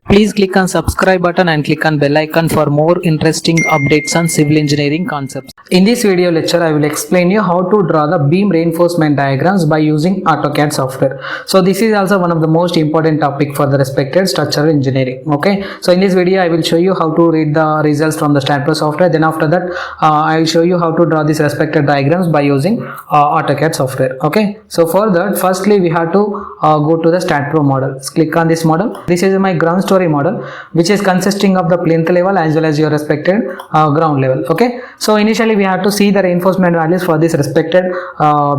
Please click on subscribe button and click on bell icon for more interesting updates on civil engineering concepts. In this video lecture, I will explain you how to draw the beam reinforcement diagrams by using AutoCAD software. So this is also one of the most important topic for the respected structural engineering. Okay. So in this video, I will show you how to read the results from the StatPro software. Then after that, I will show you how to draw these respected diagrams by using AutoCAD software. Okay. So for that, firstly, we have to go to the StatPro model. Click on this model. This is my ground story model, which is consisting of the plinth level as well as your respected ground level. Okay, so initially we have to see the reinforcement values for this respected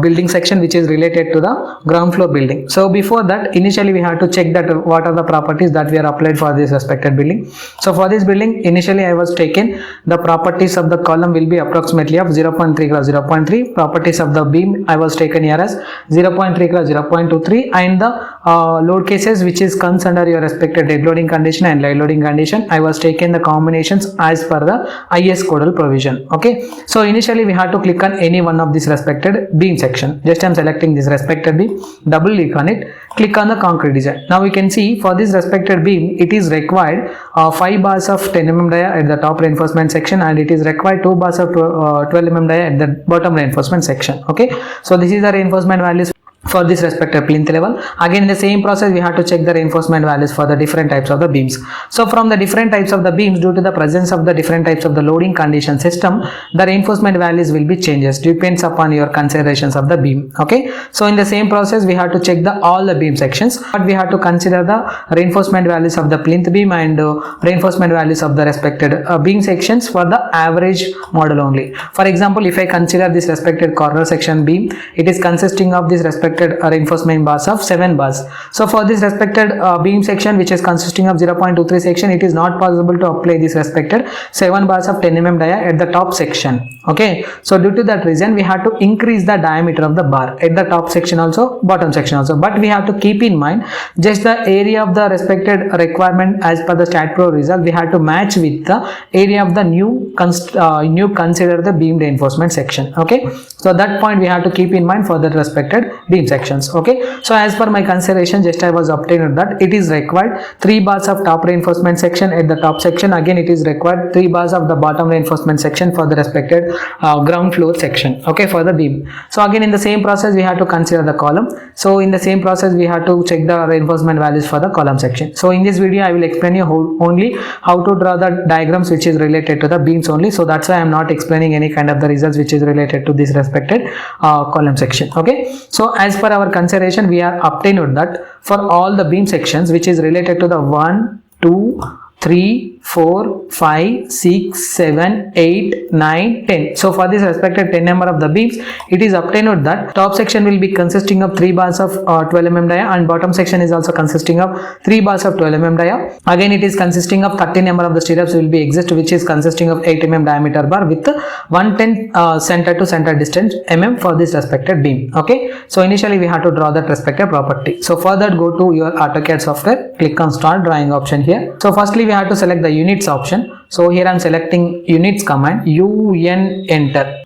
building section which is related to the ground floor building. So before that, initially we have to check that what are the properties that we are applied for this respected building. So for this building, initially I was taken the properties of the column will be approximately of 0.3 cross 0.3. Properties of the beam I was taken here as 0.3 cross 0.23, and the load cases which is comes under your respected dead loading condition and live loading condition, I was taken the combinations as per the IS codal provision. Okay, so initially we have to click on any one of this respected beam section. Just I am selecting this respected beam, double click on it, click on the concrete design. Now we can see for this respected beam it is required 5 bars of 10 mm dia at the top reinforcement section, and it is required 2 bars of 12 mm dia at the bottom reinforcement section. Okay, so this is the reinforcement values for this respective plinth level. Again, in the same process we have to check the reinforcement values for the different types of the beams. So from the different types of the beams, due to the presence of the different types of the loading condition system, the reinforcement values will be changes, depends upon your considerations of the beam. Okay, so in the same process we have to check the all the beam sections, but we have to consider the reinforcement values of the plinth beam and reinforcement values of the respected beam sections for the average model only. For example, if I consider this respected corner section beam, it is consisting of this respected reinforcement bars of 7 bars. So for this respected beam section which is consisting of 0.23 section, it is not possible to apply this respected 7 bars of 10 mm dia at the top section. Okay, so due to that reason we have to increase the diameter of the bar at the top section also, bottom section also, but we have to keep in mind just the area of the respected requirement as per the StatPro result. We have to match with the area of the new consider the beam reinforcement section. Okay, so that point we have to keep in mind for the respected beam sections. Okay, so as per my consideration, just I was obtained that it is required 3 bars of top reinforcement section at the top section. Again, it is required 3 bars of the bottom reinforcement section for the respected ground floor section. Okay, for the beam. So again, in the same process we have to consider the column. So in the same process we have to check the reinforcement values for the column section. So in this video I will explain you only how to draw the diagrams which is related to the beams only. So that's why I am not explaining any kind of the results which is related to this respected column section. Okay, so as per our consideration, we are obtained that for all the beam sections which is related to the 1, 2, 3, 4, 5, 6, 7, 8, 9, 10. So for this respected 10 number of the beams, it is obtained that top section will be consisting of 3 bars of 12 mm dia, and bottom section is also consisting of 3 bars of 12 mm dia. Again, it is consisting of 30 number of the stirrups will be exist, which is consisting of 8 mm diameter bar with 110 center to center distance mm for this respected beam. Okay, so initially we have to draw that respective property. So for that, go to your AutoCAD software, click on start drawing option here. So firstly we have to select the units option. So here I am selecting units command, UN enter.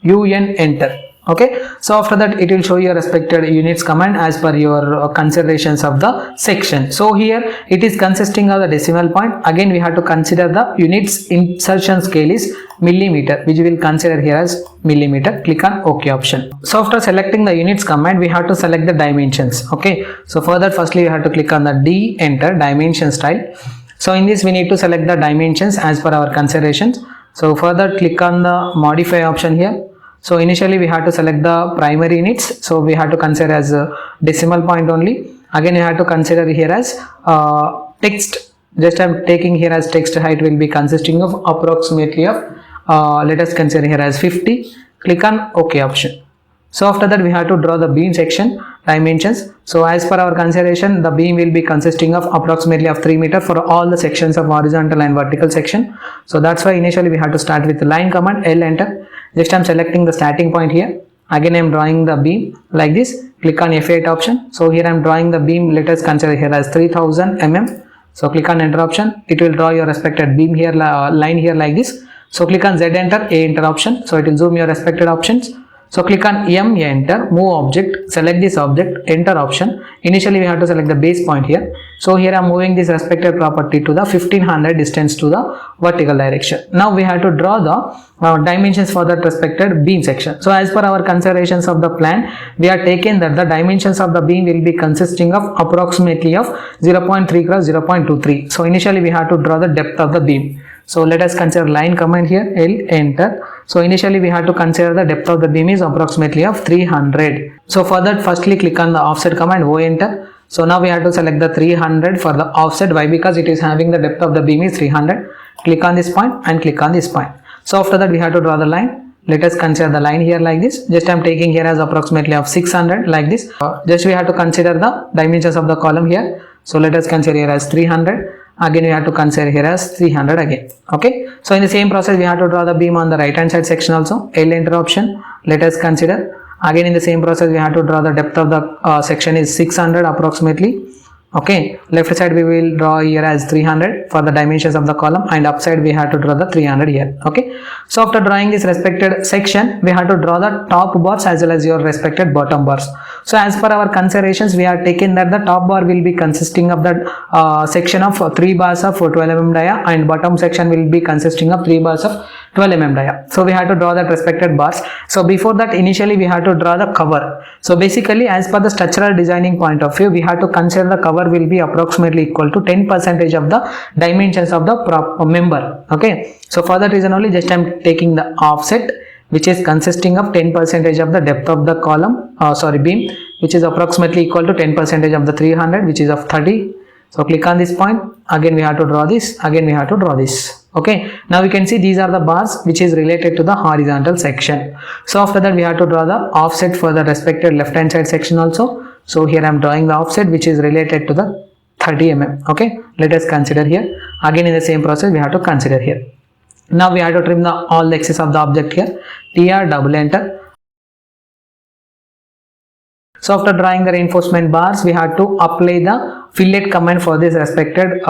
Okay, so after that it will show your respected units command as per your considerations of the section. So here it is consisting of the decimal point. Again, we have to consider the units insertion scale is millimeter, which we will consider here as millimeter. Click on OK option. So after selecting the units command, we have to select the dimensions. Okay, so for that, firstly we have to click on the D, enter dimension style. So in this we need to select the dimensions as per our considerations. So further, click on the modify option here. So initially we have to select the primary units. So we have to consider as a decimal point only. Again, you have to consider here as text. Just I am taking here as text height will be consisting of approximately of let us consider here as 50. Click on OK option. So after that we have to draw the beam section dimensions. So as per our consideration, the beam will be consisting of approximately of 3 meter for all the sections of horizontal and vertical section. So that's why initially we have to start with the line command, L enter. Just I am selecting the starting point here. Again I am drawing the beam like this. Click on F8 option. So here I am drawing the beam, let us consider here as 3000 mm. So click on enter option. It will draw your respected beam here, line here like this. So click on Z enter, A enter option. So it will zoom your respected options. So click on M, enter, move object, select this object, enter option. Initially we have to select the base point here. So here I am moving this respected property to the 1500 distance to the vertical direction. Now we have to draw the dimensions for that respected beam section. So as per our considerations of the plan, we are taken that the dimensions of the beam will be consisting of approximately of 0.3 cross 0.23. So initially we have to draw the depth of the beam. So let us consider line command here, L, enter. So initially we have to consider the depth of the beam is approximately of 300. So for that, firstly click on the offset command, O, enter. So now we have to select the 300 for the offset. Why? Because it is having the depth of the beam is 300. Click on this point and click on this point. So after that we have to draw the line. Let us consider the line here like this. Just I am taking here as approximately of 600 like this. Just we have to consider the dimensions of the column here. So let us consider here as 300. Again we have to consider here as 300 again. Okay. So in the same process we have to draw the beam on the right hand side section also. L, enter option. Let us consider. Again in the same process we have to draw the depth of the section is 600 approximately. Okay, left side we will draw here as 300 for the dimensions of the column, and upside we have to draw the 300 here. Okay, so after drawing this respected section, we have to draw the top bars as well as your respected bottom bars. So as per our considerations, we are taken that the top bar will be consisting of that section of 3 bars of 12 mm dia, and bottom section will be consisting of 3 bars of 12 mm dia. So we have to draw that respected bars. So before that, initially we have to draw the cover. So basically, as per the structural designing point of view, we have to consider the cover will be approximately equal to 10% of the dimensions of the member. Okay, so for that reason only, just I am taking the offset, which is consisting of 10% of the depth of the column, beam, which is approximately equal to 10% of the 300, which is of 30. So click on this point. Again we have to draw this. Again we have to draw this. Okay, now we can see these are the bars which is related to the horizontal section. So after that we have to draw the offset for the respected left hand side section also. So here I am drawing the offset which is related to the 30 mm. Okay, let us consider here. Again in the same process we have to consider here. Now we have to trim all the excess of the object here. TR, double enter. So after drawing the reinforcement bars, we have to apply the fillet command for this respected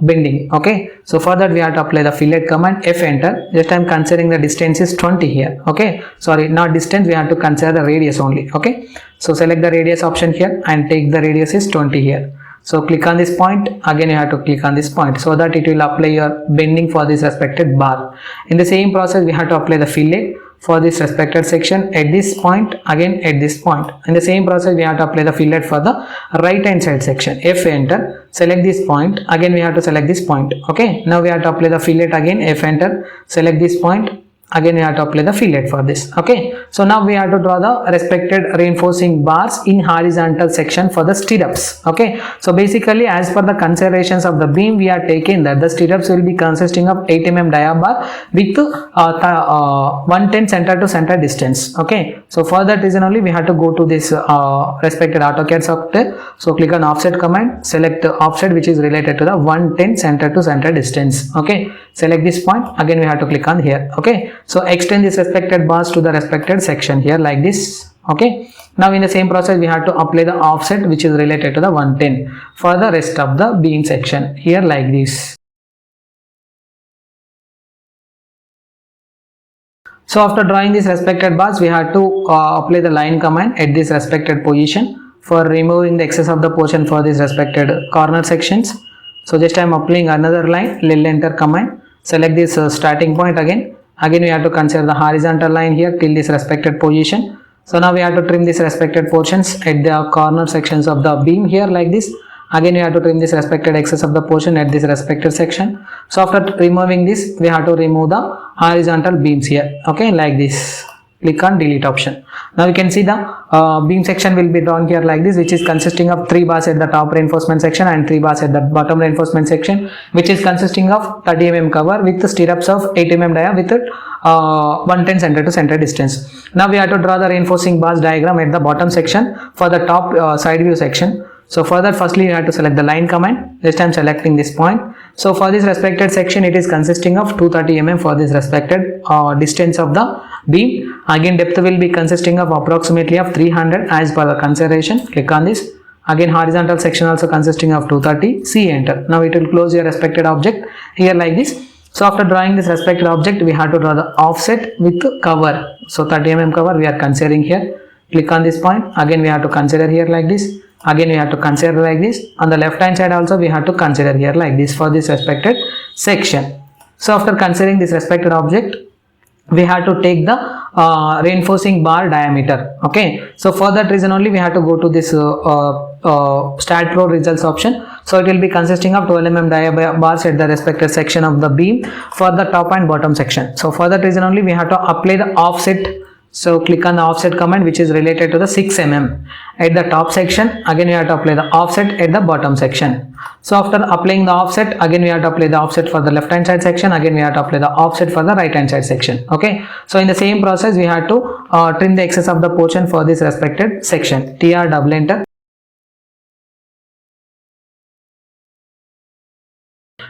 bending. Okay, so for that we have to apply the fillet command, F, enter. Just I am considering the distance is 20 here. Okay, sorry, not distance, we have to consider the radius only. Okay, so select the radius option here and take the radius is 20 here. So click on this point. Again you have to click on this point so that it will apply your bending for this respected bar. In the same process we have to apply the fillet for this respected section at this point, again at this point. In the same process we have to apply the fillet for the right hand side section. F, enter. Select this point. Again we have to select this point. Okay, now we have to apply the fillet again. F, enter. Select this point. Again we have to apply the fillet for this. Okay, so now we have to draw the respected reinforcing bars in horizontal section for the stirrups. Okay, so basically as per the considerations of the beam, we are taking that the stirrups will be consisting of 8 mm dia bar with 110 center to center distance. Okay, so for that reason only we have to go to this respected AutoCAD software. So click on offset command, select offset which is related to the 110 center to center distance. Okay, select this point. Again we have to click on here. Okay, so extend this respected bars to the respected section here like this. Okay, now in the same process we have to apply the offset which is related to the 110 for the rest of the beam section here like this. So after drawing this respected bars, we have to apply the line command at this respected position for removing the excess of the portion for this respected corner sections. So just I am applying another line, L, enter command. Select this starting point again. Again we have to consider the horizontal line here till this respected position. So now we have to trim this respected portions at the corner sections of the beam here like this. Again we have to trim this respected excess of the portion at this respected section. So after removing this, we have to remove the horizontal beams here. Okay, like this. Click on delete option. Now you can see the beam section will be drawn here like this, which is consisting of 3 bars at the top reinforcement section and 3 bars at the bottom reinforcement section, which is consisting of 30 mm cover with the stirrups of 8 mm dia with 110 center to center distance. Now we have to draw the reinforcing bars diagram at the bottom section for the top side view section. So for that, firstly you have to select the line command. This time selecting this point. So for this respected section, it is consisting of 230 mm for this respected distance of the beam. Again depth will be consisting of approximately of 300 as per the consideration. Click on this. Again horizontal section also consisting of 230. C, enter. Now it will close your respected object here like this. So after drawing this respective object, we have to draw the offset with cover. So 30 mm cover we are considering here. Click on this point. Again we have to consider here like this. Again we have to consider like this. On the left hand side also we have to consider here like this for this respected section. So after considering this respected object, we have to take the reinforcing bar diameter. Okay, so for that reason only we have to go to this stat pro results option. So it will be consisting of 12 mm dia bars at the respective section of the beam for the top and bottom section. So for that reason only we have to apply the offset. So click on the offset command which is related to the 6 mm at the top section. Again we have to apply the offset at the bottom section. So after applying the offset, again we have to apply the offset for the left hand side section. Again we have to apply the offset for the right hand side section. Okay, so in the same process we have to trim the excess of the portion for this respected section. TR double enter.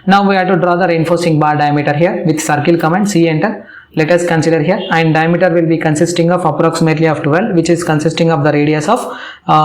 Now we have to draw the reinforcing bar diameter here with circle command. C enter. Let us consider here, and diameter will be consisting of approximately of 12, which is consisting of the radius of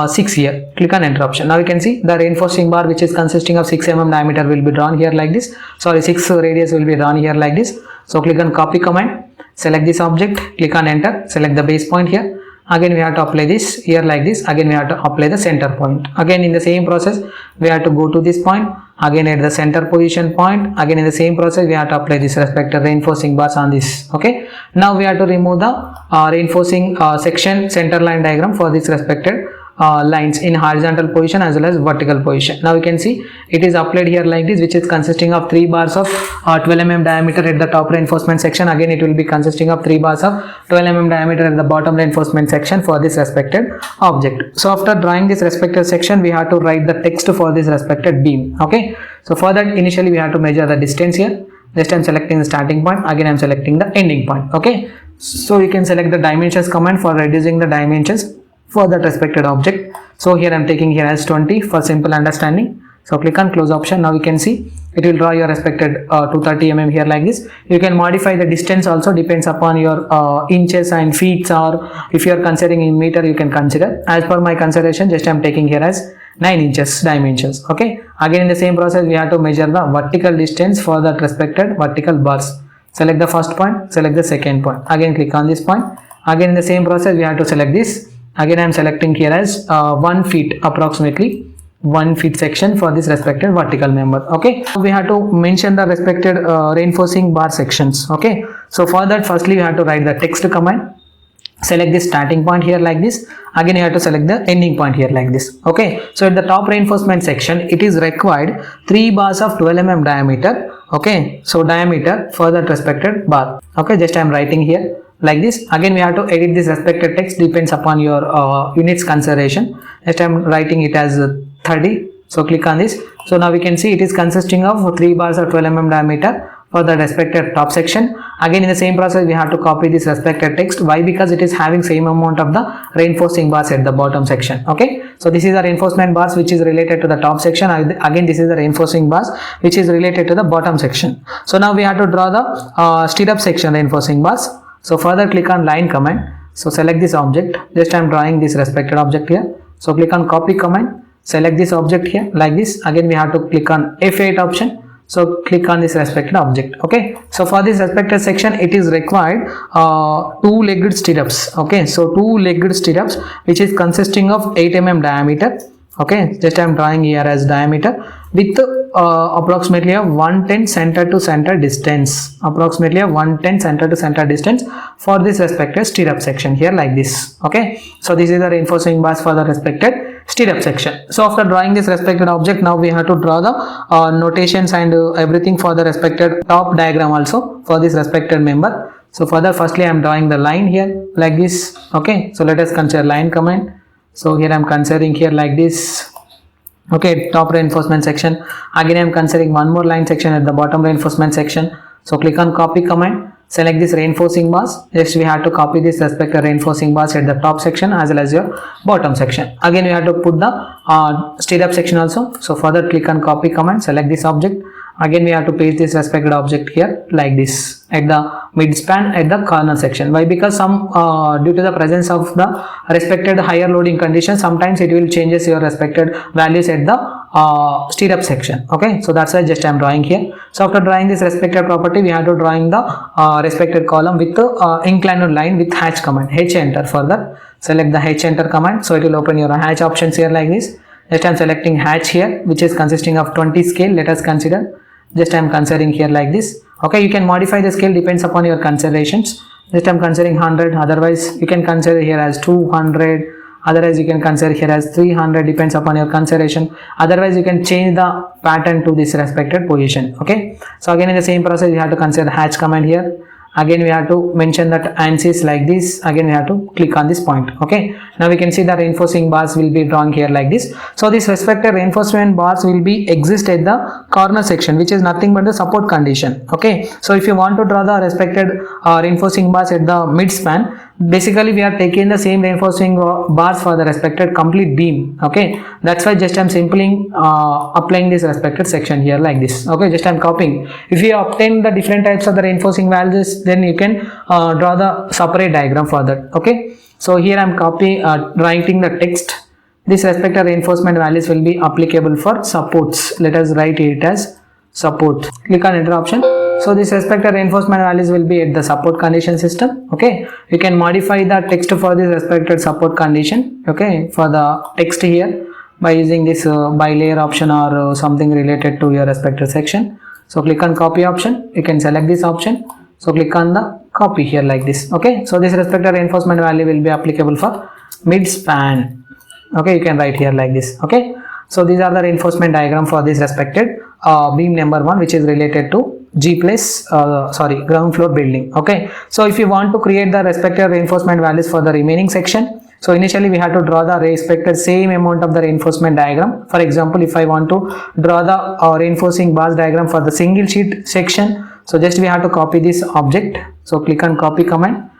6 here. Click on enter option. Now you can see the reinforcing bar which is consisting of 6 mm diameter will be drawn here like this. Sorry, 6 radius will be drawn here like this. So click on copy command, select this object, click on enter, select the base point here. Again we have to apply this here like this. Again we have to apply the center point. Again in the same process we have to go to this point. Again at the center position point. Again in the same process we have to apply this respective reinforcing bars on this. Okay, now we have to remove the reinforcing section center line diagram for this respected lines in horizontal position as well as vertical position. Now you can see it is applied here like this, which is consisting of 3 bars of 12 mm diameter at the top reinforcement section. Again it will be consisting of 3 bars of 12 mm diameter at the bottom reinforcement section for this respected object. So after drawing this respective section, we have to write the text for this respected beam. Okay, so for that initially we have to measure the distance here. Just I am selecting the starting point. Again I am selecting the ending point. Okay, so you can select the dimensions command for reducing the dimensions for that respected object. So here I am taking here as 20 for simple understanding. So click on close option. Now you can see it will draw your respected 230 mm here like this. You can modify the distance also, depends upon your inches and feet, or if you are considering in meter you can consider. As per my consideration, just I am taking here as 9 inches dimensions. Okay, again in the same process we have to measure the vertical distance for that respected vertical bars. Select the first point, select the second point, again click on this point. Again in the same process we have to select this. Again I am selecting here as 1 feet, approximately 1 feet section for this respected vertical member. Okay, so we have to mention the respected reinforcing bar sections. Okay, so for that firstly we have to write the text command. Select this starting point here like this. Again you have to select the ending point here like this. Okay, so at the top reinforcement section it is required 3 bars of 12 mm diameter. Okay, so diameter for that respected bar. Okay, just I am writing here like this. Again we have to edit this respected text, depends upon your units consideration. Just I am writing it as 30. So click on this. So now we can see it is consisting of 3 bars of 12 mm diameter for the respected top section. Again in the same process we have to copy this respected text. Why? Because it is having same amount of the reinforcing bars at the bottom section. Okay, so this is the reinforcement bars which is related to the top section. Again this is the reinforcing bars which is related to the bottom section. So now we have to draw the stirrup section reinforcing bars. So further click on line command. So select this object. Just I am drawing this respected object here. So click on copy command. Select this object here like this. Again we have to click on F8 option. So click on this respected object. Okay, so for this respected section it is required 2-legged stirrups. Okay, so 2-legged stirrups which is consisting of 8 mm diameter. Okay, just I am drawing here as diameter with approximately a 110 center to center distance. Approximately a 110 center to center distance for this respected stirrup section here like this. Okay, so this is the reinforcing bars for the respected stirrup section. So after drawing this respected object, now we have to draw the notations and everything for the respected top diagram also for this respected member. So further firstly I am drawing the line here like this. Okay, so let us consider line command. So here I am considering here like this. Okay, top reinforcement section. Again I am considering one more line section at the bottom reinforcement section. So click on copy command. Select this reinforcing bars. Next we have to copy this respective reinforcing bars at the top section as well as your bottom section. Again we have to put the stirrup section also. So further click on copy command. Select this object. Again we have to paste this respected object here like this at the midspan at the corner section. Why? Because some due to the presence of the respected higher loading condition, sometimes it will changes your respected values at the stirrup section. Okay, so that's why just I'm drawing here. So after drawing this respected property, we have to drawing the respected column with the inclined line with hatch command. H enter. For that, select the H enter command, so it will open your hatch options here like this. Just I'm selecting hatch here, which is consisting of 20 scale. Let us consider. Just I'm considering here like this. Okay, you can modify the scale, depends upon your considerations. Just I'm considering 100, otherwise you can consider here as 200, otherwise you can consider here as 300, depends upon your consideration. Otherwise you can change the pattern to this respected position. Okay, so again in the same process you have to consider hatch command here. Again we have to mention that ANSYS like this. Again we have to click on this point. Okay, now we can see the reinforcing bars will be drawn here like this. So this respected reinforcement bars will be exist at the corner section, which is nothing but the support condition. Okay, so if you want to draw the respected reinforcing bars at the mid span, basically we are taking the same reinforcing bars for the respected complete beam. Okay, that's why just I'm simply applying this respected section here like this. Okay, just I'm copying. If you obtain the different types of the reinforcing values, then you can draw the separate diagram for that. Okay, so here I'm writing the text. This respected reinforcement values will be applicable for supports. Let us write it as support. Click on enter option. So this respected reinforcement values will be at the support condition system. Okay, you can modify the text for this respected support condition. Okay, for the text here by using this by layer option or something related to your respected section. So click on copy option. You can select this option. So click on the copy here like this. Okay, so this respected reinforcement value will be applicable for mid span. Okay, you can write here like this. Okay, so these are the reinforcement diagram for this respected beam number 1, which is related to ground floor building. Okay, so if you want to create the respective reinforcement values for the remaining section, so initially we have to draw the respected same amount of the reinforcement diagram. For example, if I want to draw the reinforcing bars diagram for the single sheet section, so just we have to copy this object. So click on copy command.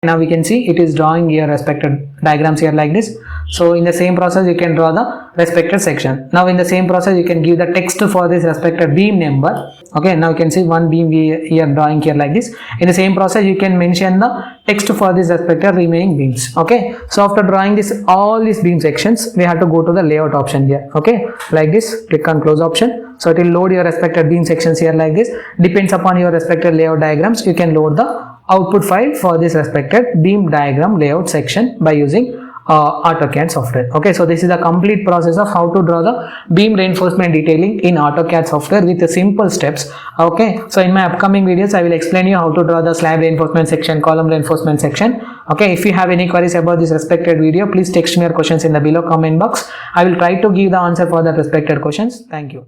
Now we can see it is drawing your respected diagrams here like this. So in the same process you can draw the respected section. Now in the same process you can give the text for this respected beam number. Okay, now you can see one beam we are drawing here like this. In the same process you can mention the text for this respected remaining beams. Okay, so after drawing this all these beam sections, we have to go to the layout option here. Okay, like this, click on close option. So it will load your respected beam sections here like this. Depends upon your respected layout diagrams, you can load the output file for this respected beam diagram layout section by using AutoCAD software. Okay, so this is the complete process of how to draw the beam reinforcement detailing in AutoCAD software with the simple steps. Okay, so in my upcoming videos I will explain you how to draw the slab reinforcement section, column reinforcement section. Okay, if you have any queries about this respected video, please text me your questions in the below comment box. I will try to give the answer for the respected questions. Thank you.